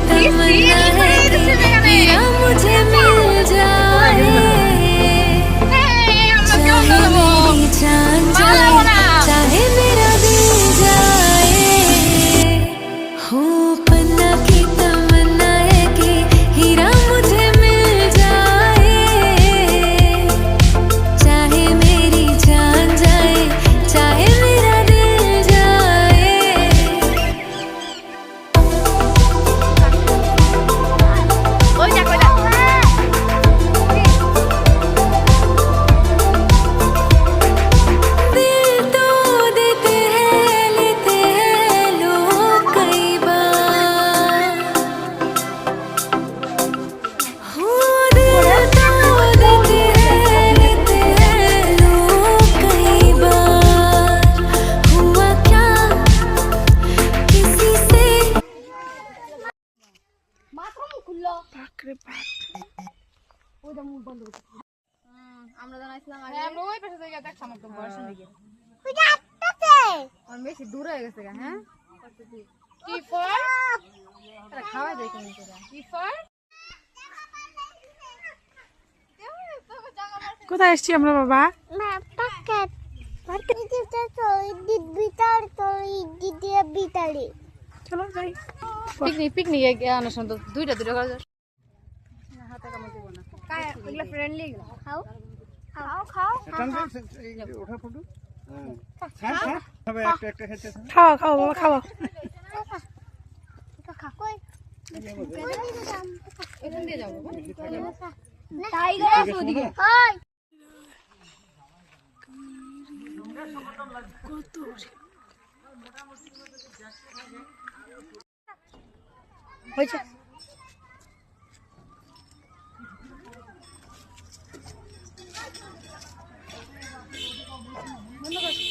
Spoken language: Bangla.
तमन्ना है कि हीरा मुझे मिल जाए, चाहे मेरी जान जाए, चाहे मेरा दिल जाए। हो पन्ना की तमन्ना है कि हीरा मुझे मिल जाए, चाहे मेरी जान जाए, चाहे मेरा दिल जाए। दिल तो देते हैं लेते हैं लोग कई बार, हो दिल तो देते हैं लेते हैं लोग कई बार। हुआ क्या किसी से বাপরে বাপ। আমরা জানাইছিলাম আগে আমরা ওই পাশে থেকে দেখছাম একদম বর্ষণ দিকে অনেক বেশি দূর হয়ে গেছে গা, হ্যাঁ কি ফর তারা খাওয়া যায় কেমন করে? কি ফর কোথায় এসছি আমরা বাবা? চলো যাই। পিকনিক আনার সময় তো দুইটা করে যাস। হাতে কামড় দিব না, এগুলো ফ্রেন্ডলি খাও খাও খাও ওঠা ফটো সবাই একটা একটা খেতে খাওয়া খাওয়া বাবা খাওয়া। এখান দিয়ে যাবো হয়েছে। বন্ধ কর।